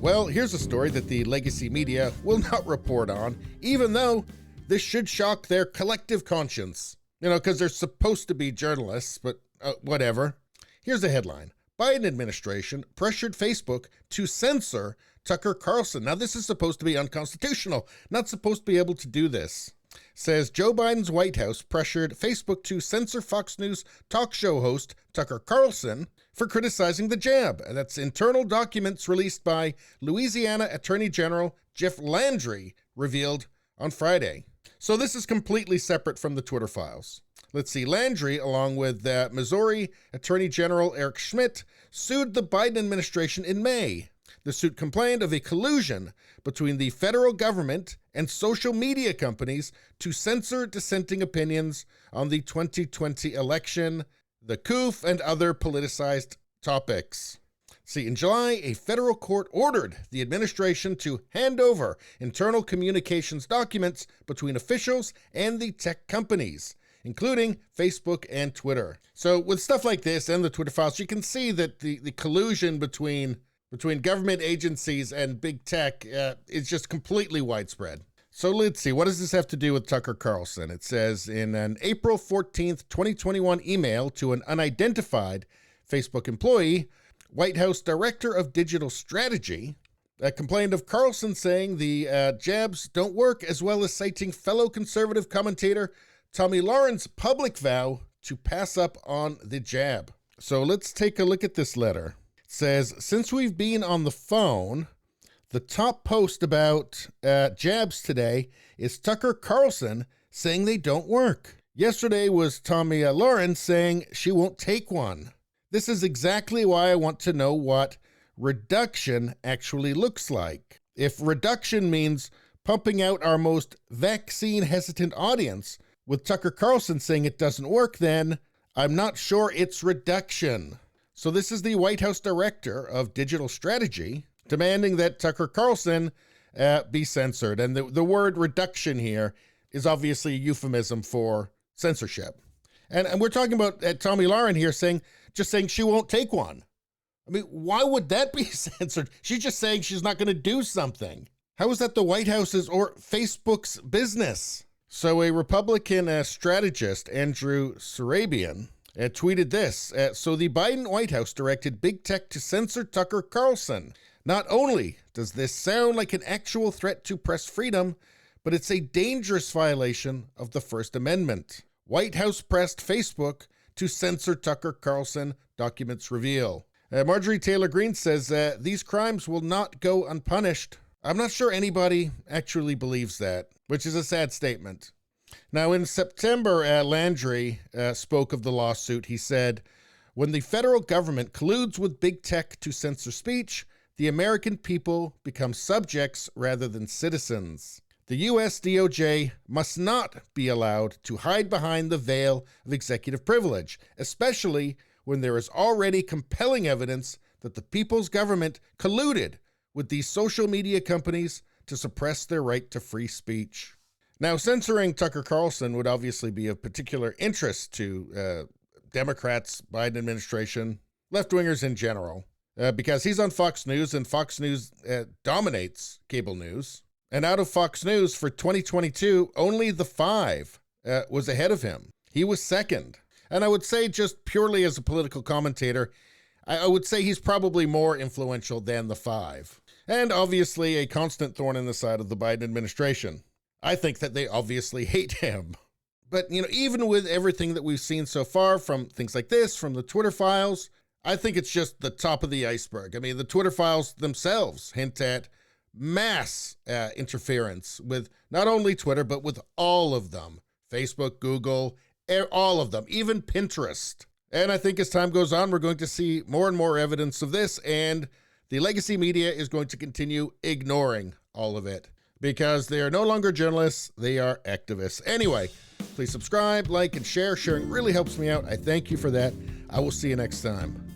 Well, here's a story that the legacy media will not report on, even though this should shock their collective conscience. You know, because they're supposed to be journalists, but whatever. Here's a headline. Biden administration pressured Facebook to censor Tucker Carlson. Now, this is supposed to be unconstitutional, not supposed to be able to do this. Says Joe Biden's White House pressured Facebook to censor Fox News talk show host Tucker Carlson for criticizing the jab. And that's internal documents released by Louisiana Attorney General Jeff Landry revealed on Friday. So this is completely separate from the Twitter files. Let's see, Landry, along with Missouri Attorney General Eric Schmidt, sued the Biden administration in May. The suit complained of a collusion between the federal government and social media companies to censor dissenting opinions on the 2020 election, the coup, and other politicized topics. See, in July, a federal court ordered the administration to hand over internal communications documents between officials and the tech companies, including Facebook and Twitter. So with stuff like this and the Twitter files, you can see that the collusion between government agencies and big tech is just completely widespread. So let's see, what does this have to do with Tucker Carlson? It says in an April 14th, 2021 email to an unidentified Facebook employee, White House Director of Digital Strategy complained of Carlson saying the jabs don't work, as well as citing fellow conservative commentator Tomi Lahren's public vow to pass up on the jab. So let's take a look at this letter. It says, since we've been on the phone, the top post about jabs today is Tucker Carlson saying they don't work. Yesterday was Tomi Lahren saying she won't take one. This is exactly why I want to know what reduction actually looks like. If reduction means pumping out our most vaccine-hesitant audience, with Tucker Carlson saying it doesn't work, then I'm not sure it's reduction. So this is the White House Director of Digital Strategy demanding that Tucker Carlson be censored. And the word reduction here is obviously a euphemism for censorship. And we're talking about Tomi Lahren here saying she won't take one. I mean, why would that be censored? She's just saying she's not going to do something. How is that the White House's or Facebook's business? So a Republican strategist, Andrew Surabian, tweeted this. So the Biden White House directed big tech to censor Tucker Carlson. Not only does this sound like an actual threat to press freedom, but it's a dangerous violation of the First Amendment. White House pressed Facebook to censor Tucker Carlson, documents reveal. Marjorie Taylor Greene says these crimes will not go unpunished. I'm not sure anybody actually believes that, which is a sad statement. Now, in September, Landry spoke of the lawsuit. He said, when the federal government colludes with big tech to censor speech, the American people become subjects rather than citizens. The U.S. DOJ must not be allowed to hide behind the veil of executive privilege, especially when there is already compelling evidence that the people's government colluded with these social media companies to suppress their right to free speech. Now, censoring Tucker Carlson would obviously be of particular interest to Democrats, Biden administration, left-wingers in general, because he's on Fox News, and Fox News dominates cable news. And out of Fox News for 2022, only The Five was ahead of him. He was second. And I would say, just purely as a political commentator, I would say he's probably more influential than The Five. And obviously a constant thorn in the side of the Biden administration. I think that they obviously hate him. But, you know, even with everything that we've seen so far from things like this, from the Twitter files, I think it's just the top of the iceberg. I mean, the Twitter files themselves hint at mass interference with not only Twitter, but with all of them. Facebook, Google, all of them, even Pinterest. And I think as time goes on, we're going to see more and more evidence of this, and the legacy media is going to continue ignoring all of it because they are no longer journalists, they are activists. Anyway, please subscribe, like, and share. Sharing really helps me out. I thank you for that. I will see you next time.